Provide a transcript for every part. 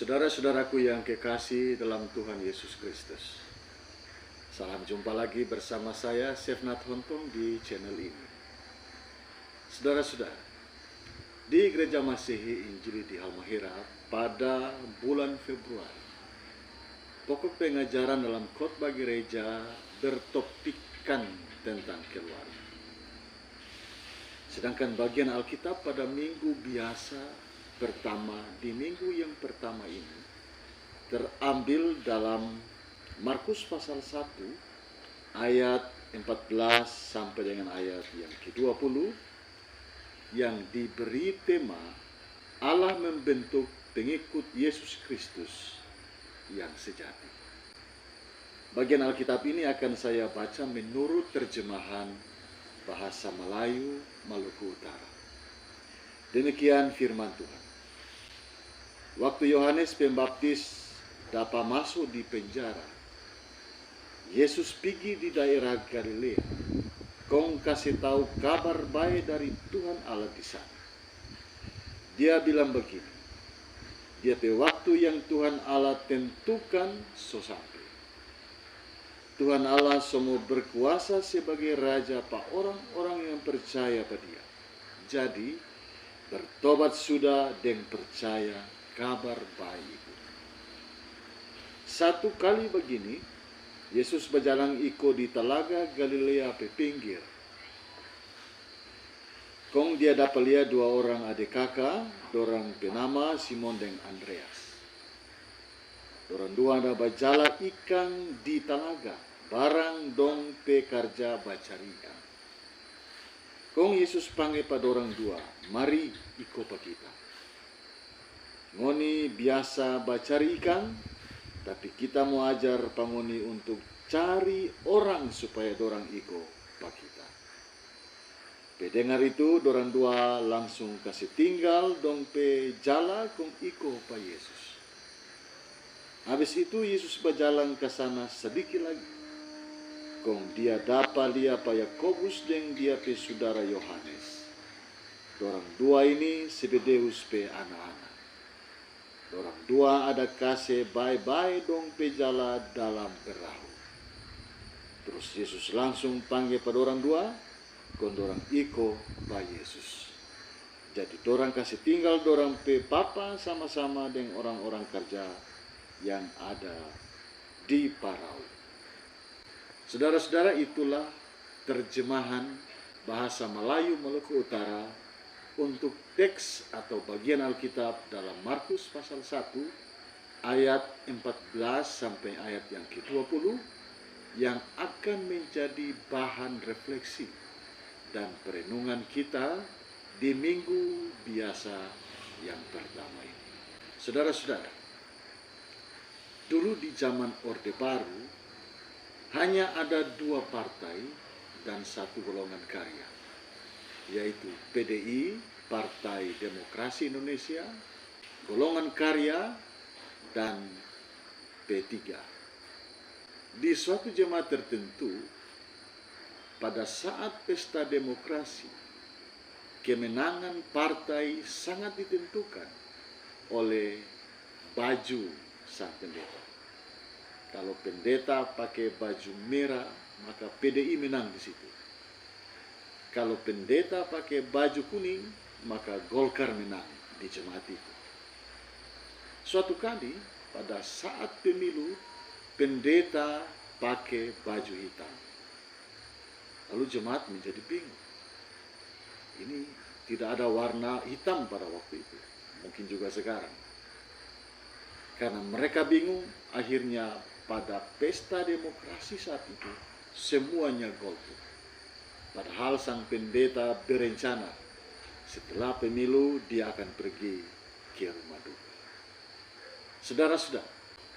Saudara-saudaraku yang kekasih dalam Tuhan Yesus Kristus, salam jumpa lagi bersama saya, Chef Nat Hontong, di channel ini. Saudara-saudara, di Gereja Masehi Injili di Halmahera pada bulan Februari, pokok pengajaran dalam khotbah gereja bertopikkan tentang keluarga. Sedangkan bagian Alkitab pada minggu biasa pertama, di minggu yang pertama ini terambil dalam Markus pasal 1 ayat 14 sampai dengan ayat yang ke-20 yang diberi tema Allah membentuk pengikut Yesus Kristus yang sejati. Bagian Alkitab ini akan saya baca menurut terjemahan bahasa Melayu Maluku Utara. Demikian firman Tuhan. Waktu Yohanes Pembaptis dapat masuk di penjara, Yesus pergi di daerah Galilea, kong kasih tahu kabar baik dari Tuhan Allah di sana. Dia bilang begini, dia pe waktu yang Tuhan Allah tentukan so sampai. Tuhan Allah semua berkuasa sebagai Raja pak orang-orang yang percaya pada Dia. Jadi bertobat sudah dan percaya kabar baik. Satu kali begini, Yesus berjalan iko di telaga Galilea pe pinggir. Kong dia dapat lihat dua orang adik kakak, dorang bernama Simon dan Andreas. Dorang dua ada berjalan ikan di telaga, barang dong pe kerja bacari ikan. Kong Yesus panggil pada orang dua, mari iko pa kita. Ngoni biasa bacari ikan, tapi kita mau ajar pangoni untuk cari orang supaya dorang iko pa kita. Pendengar itu, dorang dua langsung kasih tinggal dong pe jala kong iko pa Yesus. Habis itu Yesus berjalan ke sana sedikit lagi. Kong dia dapat lihat pa Yakobus dan dia pe saudara Yohanes. Dorang dua ini Zebedeus pe anak-anak. Dorang dua ada kasih bye-bye dong pe jala dalam perahu. Terus Yesus langsung panggil pada orang dua, kon dorang iko pa Yesus. Jadi dorang kasih tinggal dorang pe papa sama-sama dengan orang-orang kerja yang ada di perahu. Saudara-saudara, itulah terjemahan bahasa Melayu Maluku Utara untuk teks atau bagian Alkitab dalam Markus pasal 1 ayat 14 sampai ayat yang ke-20 yang akan menjadi bahan refleksi dan perenungan kita di minggu biasa yang pertama ini. Saudara-saudara, dulu di zaman Orde Baru hanya ada dua partai dan satu golongan karya, yaitu PDI, Partai Demokrasi Indonesia, golongan karya, dan P3. Di suatu jemaat tertentu, pada saat pesta demokrasi, kemenangan partai sangat ditentukan oleh baju sang pendeta. Kalau pendeta pakai baju merah, maka PDI menang di situ. Kalau pendeta pakai baju kuning, maka Golkar menang di jemaat itu. Suatu kali pada saat pemilu, pendeta pakai baju hitam. Lalu jemaat menjadi bingung. Ini tidak ada warna hitam pada waktu itu. Mungkin juga sekarang. Karena mereka bingung, akhirnya pada pesta demokrasi saat itu, semuanya golput. Padahal sang pendeta berencana setelah pemilu dia akan pergi ke rumah duka. Saudara-saudara,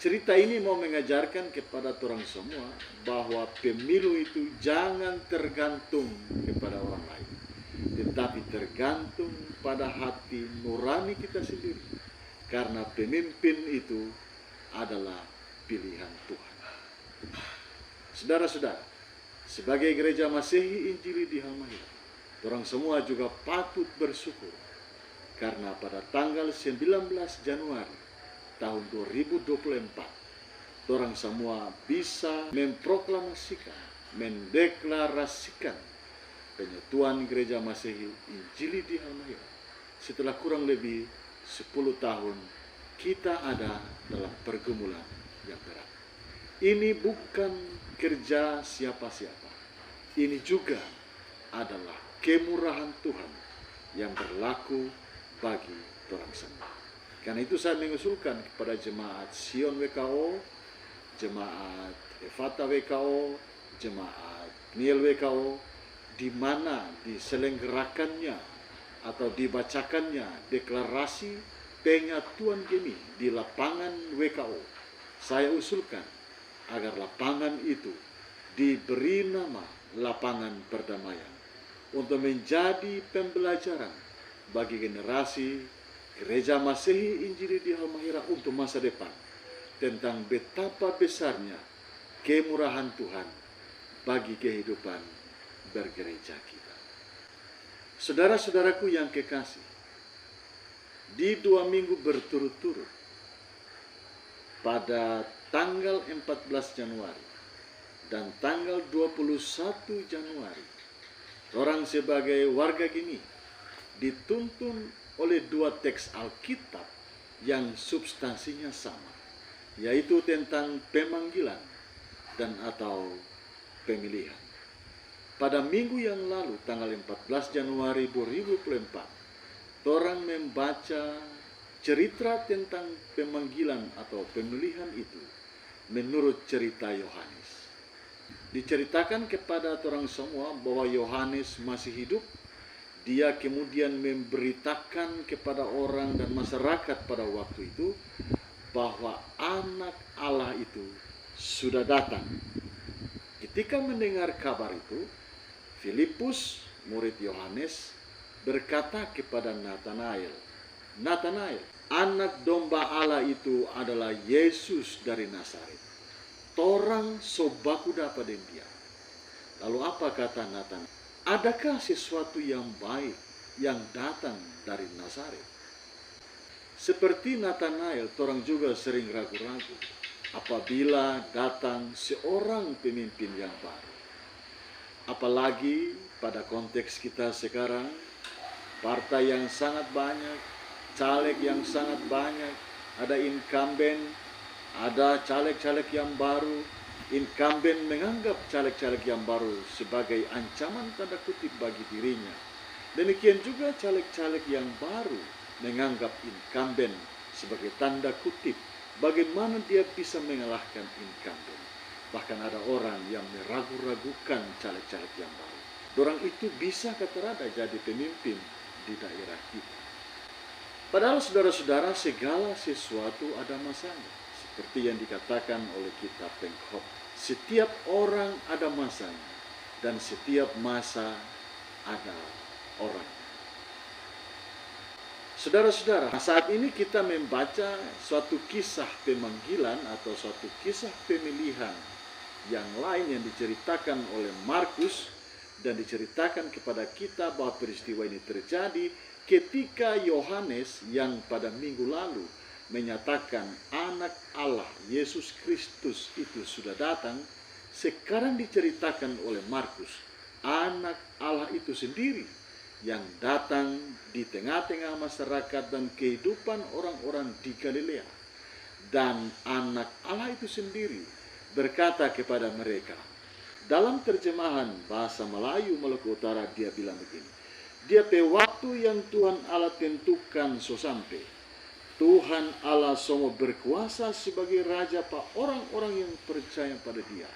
cerita ini mau mengajarkan kepada orang semua bahwa pemilu itu jangan tergantung kepada orang lain, tetapi tergantung pada hati nurani kita sendiri. Karena pemimpin itu adalah pilihan Tuhan. Saudara-saudara, sebagai Gereja Masehi Injili di Halmahera, orang semua juga patut bersyukur karena pada tanggal 19 Januari tahun 2024, orang semua bisa memproklamasikan, mendeklarasikan penyatuan Gereja Masehi Injili di Halmahera. Setelah kurang lebih 10 tahun kita ada dalam pergumulan yang berat. Ini bukan kerja siapa-siapa. Ini juga adalah kemurahan Tuhan yang berlaku bagi orang semua. Karena itu saya mengusulkan kepada jemaat Sion WKO, jemaat Efata WKO, jemaat Niel WKO, di mana diselenggarakannya atau dibacakannya deklarasi penyatuan geni di lapangan WKO. Saya usulkan agar lapangan itu diberi nama lapangan perdamaian untuk menjadi pembelajaran bagi generasi Gereja Masehi Injili di Halmahera untuk masa depan, tentang betapa besarnya kemurahan Tuhan bagi kehidupan bergereja kita. Saudara-saudaraku yang kekasih, di 2 minggu berturut-turut, pada tanggal 14 Januari dan tanggal 21 Januari, orang sebagai warga Gini dituntun oleh 2 teks Alkitab yang substansinya sama, yaitu tentang pemanggilan dan atau pemilihan. Pada minggu yang lalu, tanggal 14 Januari 2024, orang membaca cerita tentang pemanggilan atau pemilihan itu menurut cerita Yohanes. Diceritakan kepada orang semua bahwa Yohanes masih hidup. Dia kemudian memberitakan kepada orang dan masyarakat pada waktu itu bahwa anak Allah itu sudah datang. Ketika mendengar kabar itu, Filipus, murid Yohanes, berkata kepada Nathanael, "Nathanael, anak domba Allah itu adalah Yesus dari Nazaret. Torang sobaku dapat dia." Lalu apa kata Nathanael? Adakah sesuatu yang baik yang datang dari Nazaret? Seperti Nathanael, orang juga sering ragu-ragu apabila datang seorang pemimpin yang baru. Apalagi pada konteks kita sekarang, partai yang sangat banyak, caleg yang sangat banyak, ada incumbent, ada caleg-caleg yang baru. Incumbent menganggap caleg-caleg yang baru sebagai ancaman tanda kutip bagi dirinya. Demikian juga caleg-caleg yang baru menganggap incumbent sebagai tanda kutip bagaimana dia bisa mengalahkan incumbent. Bahkan ada orang yang meragu-ragukan caleg-caleg yang baru. Orang itu bisa kata jadi pemimpin di daerah kita. Padahal saudara-saudara, segala sesuatu ada masanya. Seperti yang dikatakan oleh kitab Pengkhot, setiap orang ada masanya dan setiap masa ada orang. Saudara-saudara, saat ini kita membaca suatu kisah pemanggilan atau suatu kisah pemilihan yang lain yang diceritakan oleh Markus dan diceritakan kepada kita bahwa peristiwa ini terjadi ketika Yohanes yang pada minggu lalu menyatakan anak Allah Yesus Kristus itu sudah datang. Sekarang diceritakan oleh Markus, anak Allah itu sendiri yang datang di tengah-tengah masyarakat dan kehidupan orang-orang di Galilea. Dan anak Allah itu sendiri berkata kepada mereka, dalam terjemahan bahasa Melayu Maluku Utara dia bilang begini, dia pe waktu yang Tuhan Allah tentukan so sampai. Tuhan Allah semua berkuasa sebagai raja pada orang-orang yang percaya pada dia.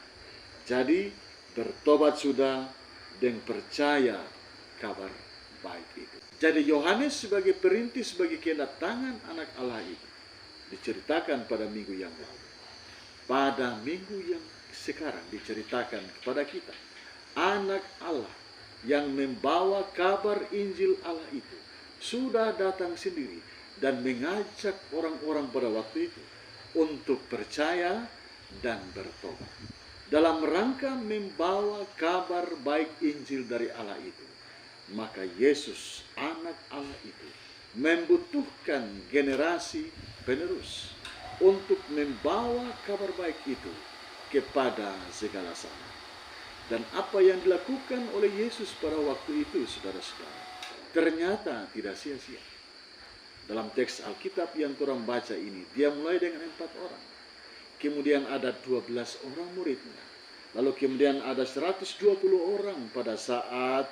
Jadi bertobat sudah dan percaya kabar baik itu. Jadi Yohanes sebagai perintis bagi kedatangan anak Allah itu diceritakan pada minggu yang lalu. Pada minggu yang sekarang diceritakan kepada kita, anak Allah yang membawa kabar Injil Allah itu sudah datang sendiri dan mengajak orang-orang pada waktu itu untuk percaya dan bertobat. Dalam rangka membawa kabar baik Injil dari Allah itu, maka Yesus, anak Allah itu, membutuhkan generasi penerus. untuk membawa kabar baik itu kepada segala sama. Dan apa yang dilakukan oleh Yesus pada waktu itu, saudara-saudara, ternyata tidak sia-sia. Dalam teks Alkitab yang kurang baca ini, dia mulai dengan 4 orang. Kemudian ada 12 orang muridnya. Lalu kemudian ada 120 orang pada saat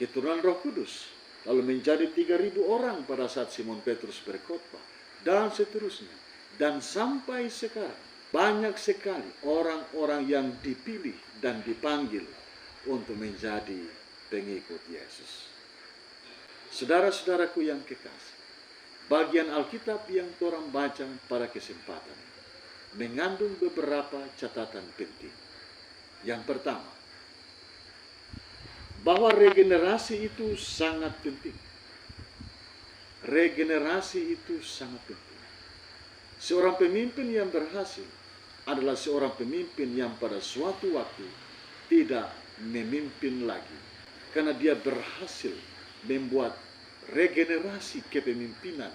keturunan Roh Kudus. Lalu menjadi 3.000 orang pada saat Simon Petrus berkhotbah. Dan seterusnya. Dan sampai sekarang, banyak sekali orang-orang yang dipilih dan dipanggil untuk menjadi pengikut Yesus. Saudara-saudaraku yang kekasih, bagian Alkitab yang orang baca pada kesempatan ini mengandung beberapa catatan penting. Yang pertama, bahwa regenerasi itu sangat penting. Regenerasi itu sangat penting. Seorang pemimpin yang berhasil adalah seorang pemimpin yang pada suatu waktu tidak memimpin lagi, karena dia berhasil membuat regenerasi kepemimpinan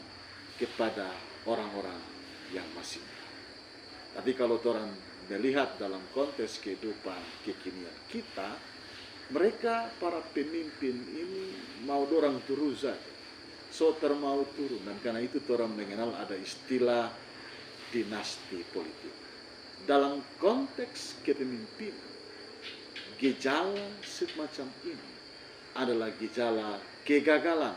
kepada orang-orang yang masih muda. Tapi kalau orang melihat dalam konteks kehidupan kekinian kita, mereka para pemimpin ini mau dorang terus saja, mau turun, dan karena itu orang mengenal ada istilah dinasti politik. Dalam konteks kepemimpinan, gejala semacam ini adalah gejala kegagalan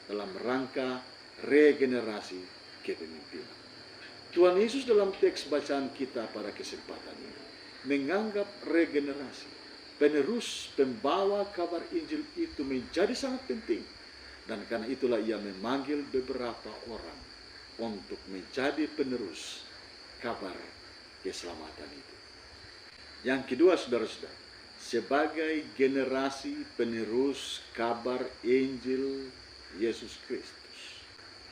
dalam rangka regenerasi kepemimpinan. Tuhan Yesus dalam teks bacaan kita pada kesempatan ini menganggap regenerasi, penerus pembawa kabar Injil itu menjadi sangat penting. Dan karena itulah ia memanggil beberapa orang untuk menjadi penerus kabar keselamatan itu. Yang kedua, saudara-saudara, sebagai generasi penerus kabar Injil Yesus Kristus,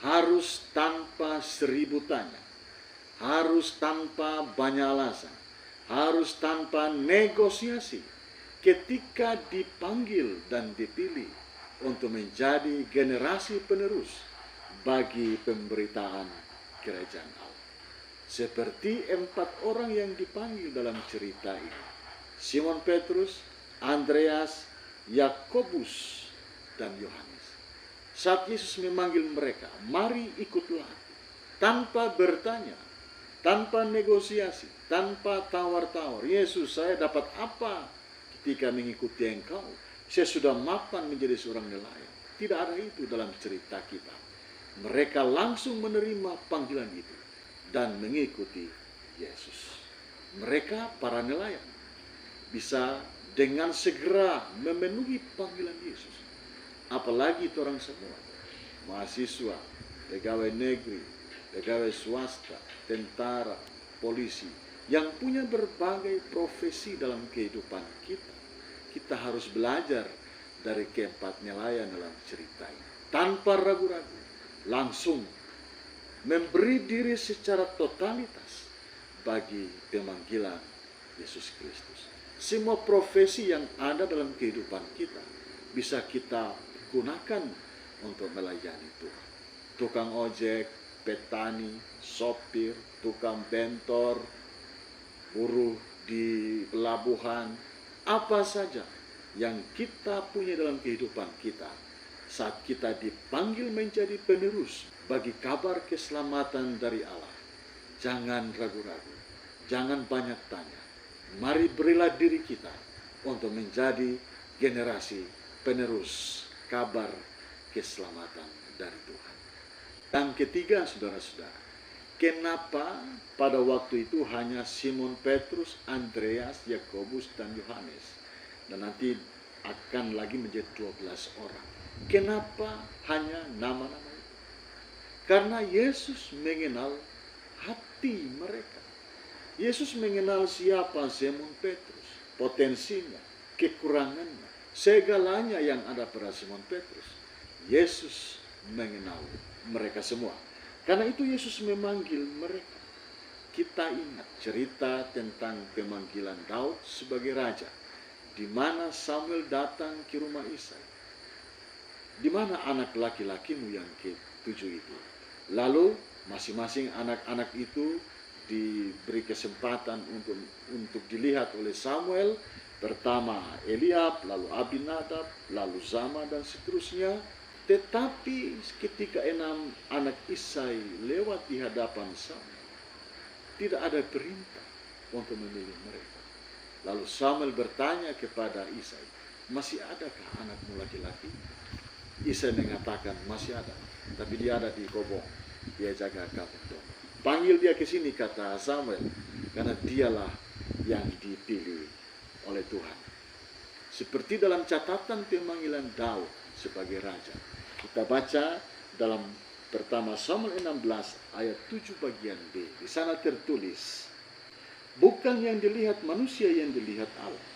harus tanpa 1000 tanya, harus tanpa banyak alasan, harus tanpa negosiasi, ketika dipanggil dan dipilih untuk menjadi generasi penerus bagi pemberitaan kerajaan Allah. Seperti 4 orang yang dipanggil dalam cerita ini, Simon Petrus, Andreas, Yakobus, dan Yohanes. Saat Yesus memanggil mereka, mari ikutlah, tanpa bertanya, tanpa negosiasi, tanpa tawar-tawar. Yesus, saya dapat apa ketika mengikuti Engkau? Saya sudah mapan menjadi seorang nelayan. Tidak ada itu dalam cerita kita. Mereka langsung menerima panggilan itu dan mengikuti Yesus. Mereka para nelayan bisa dengan segera memenuhi panggilan Yesus. Apalagi orang semua, mahasiswa, pegawai negeri, pegawai swasta, tentara, polisi, yang punya berbagai profesi dalam kehidupan kita. Kita harus belajar dari keempat nelayan dalam cerita ini. Tanpa ragu-ragu, langsung memberi diri secara totalitas bagi pemanggilan Yesus Kristus. Semua profesi yang ada dalam kehidupan kita bisa kita gunakan untuk melayani Tuhan. Tukang ojek, petani, sopir, tukang bentor, buruh di pelabuhan, apa saja yang kita punya dalam kehidupan kita, saat kita dipanggil menjadi penerus bagi kabar keselamatan dari Allah, jangan ragu-ragu, jangan banyak tanya. Mari berilah diri kita untuk menjadi generasi penerus kabar keselamatan dari Tuhan. Yang ketiga, saudara-saudara, kenapa pada waktu itu hanya Simon Petrus, Andreas, Yakobus, dan Yohanes, dan nanti akan lagi menjadi 12 orang. Kenapa hanya nama-nama itu? Karena Yesus mengenal hati mereka. Yesus mengenal siapa Simon Petrus, potensinya, kekurangannya, segalanya yang ada pada Simon Petrus. Yesus mengenal mereka semua. Karena itu Yesus memanggil mereka. Kita ingat cerita tentang pemanggilan Daud sebagai raja, di mana Samuel datang ke rumah Isai. Di mana anak laki-lakimu yang ke-7 itu? Lalu Masing-masing anak-anak itu diberi kesempatan untuk dilihat oleh Samuel. Pertama Eliab, lalu Abinadab, lalu Zama dan seterusnya. Tetapi ketika 6 anak Isai lewat di hadapan Samuel, tidak ada perintah untuk memilih mereka. Lalu Samuel bertanya kepada Isai, masih adakah anakmu laki-laki? Isai mengatakan, masih ada, tapi dia ada di kobong, dia jaga kandang domba. Panggil dia ke sini, kata Samuel, karena dialah yang dipilih oleh Tuhan. Seperti dalam catatan pemanggilan Daud sebagai raja. Kita baca dalam pertama Samuel 16 ayat 7 bagian B. Di sana tertulis, bukan yang dilihat manusia yang dilihat Allah.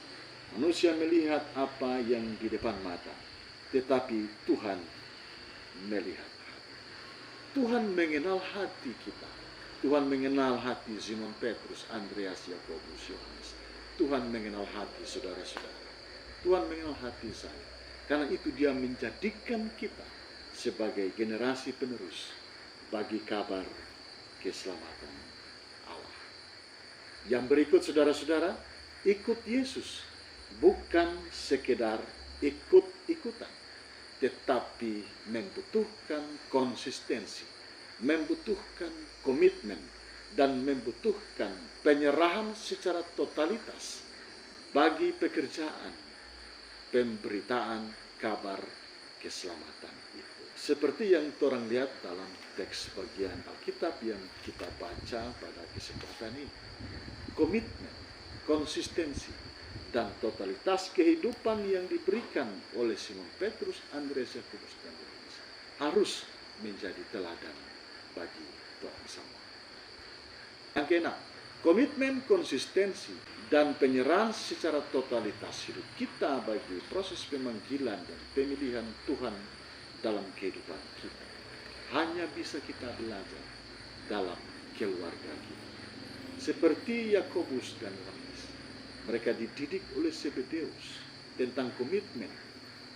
Manusia melihat apa yang di depan mata, tetapi Tuhan melihat hati. Tuhan mengenal hati kita. Tuhan mengenal hati Simon Petrus, Andreas, Yakobus, Yohanes. Tuhan mengenal hati saudara-saudara. Tuhan mengenal hati saya. Karena itu dia menjadikan kita sebagai generasi penerus bagi kabar keselamatan Allah. Yang berikut saudara-saudara, ikut Yesus bukan sekedar ikut-ikutan, tetapi membutuhkan konsistensi, membutuhkan komitmen, dan membutuhkan penyerahan secara totalitas bagi pekerjaan pemberitaan kabar keselamatan itu. Seperti yang orang lihat dalam teks bagian Alkitab yang kita baca pada kesempatan ini. Komitmen, konsistensi, dan totalitas kehidupan yang diberikan oleh Simon Petrus, Andreas, Yakobus, dan Yohanes harus menjadi teladan bagi orang semua. Yang keenam, komitmen, konsistensi, dan penyerahan secara totalitas hidup kita bagi proses pemanggilan dan pemilihan Tuhan dalam kehidupan kita hanya bisa kita belajar dalam keluarga kita. Seperti Yakobus dan Yohanes, mereka dididik oleh Zebedeus tentang komitmen,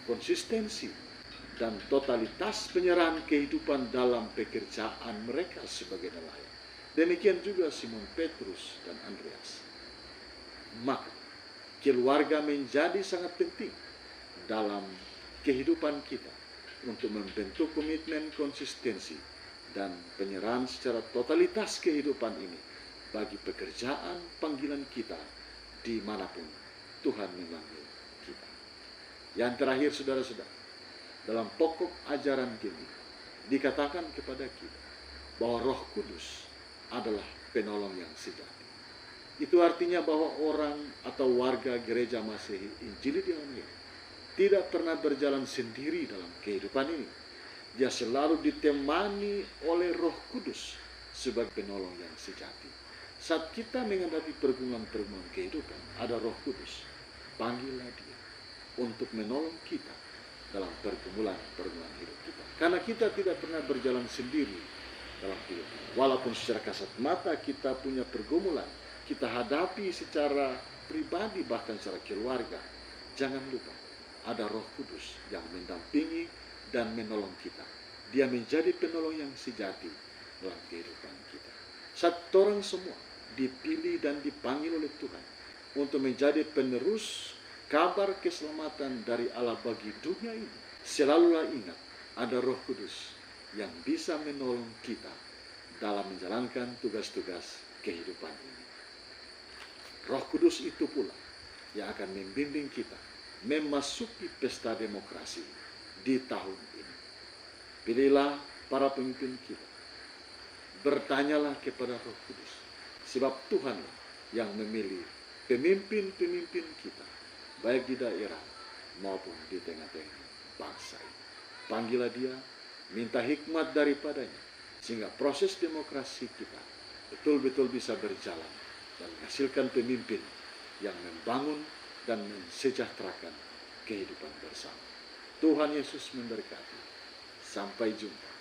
konsistensi, dan totalitas penyerahan kehidupan dalam pekerjaan mereka sebagai nelayan. Demikian juga Simon Petrus dan Andreas. Maka keluarga menjadi sangat penting dalam kehidupan kita untuk membentuk komitmen, konsistensi, dan penyerahan secara totalitas kehidupan ini bagi pekerjaan panggilan kita dimanapun Tuhan memanggil kita. Yang terakhir saudara-saudara, dalam pokok ajaran ini dikatakan kepada kita bahwa Roh Kudus adalah penolong yang sejati. Itu artinya bahwa orang atau warga gereja Masehi Injili di Amerika tidak pernah berjalan sendiri dalam kehidupan ini. Dia selalu ditemani oleh Roh Kudus sebagai penolong yang sejati. Saat kita menghadapi pergumulan-pergumulan kehidupan, ada Roh Kudus. Panggillah dia untuk menolong kita dalam pergumulan-pergumulan hidup kita. Karena kita tidak pernah berjalan sendiri dalam hidup. Walaupun secara kasat mata kita punya pergumulan, kita hadapi secara pribadi bahkan secara keluarga, jangan lupa ada Roh Kudus yang mendampingi dan menolong kita. Dia menjadi penolong yang sejati dalam kehidupan kita. Saat orang semua dipilih dan dipanggil oleh Tuhan untuk menjadi penerus kabar keselamatan dari Allah bagi dunia ini, selalulah ingat ada Roh Kudus yang bisa menolong kita dalam menjalankan tugas-tugas kehidupan ini. Roh Kudus itu pula yang akan membimbing kita memasuki pesta demokrasi di tahun ini. Pilihlah para pemimpin kita. Bertanyalah kepada Roh Kudus. Sebab Tuhanlah yang memilih pemimpin-pemimpin kita, baik di daerah maupun di tengah-tengah bangsa ini. Panggillah dia, minta hikmat daripadanya, sehingga proses demokrasi kita betul-betul bisa berjalan dan menghasilkan pemimpin yang membangun dan mensejahterakan kehidupan bersama. Tuhan Yesus memberkati. Sampai jumpa.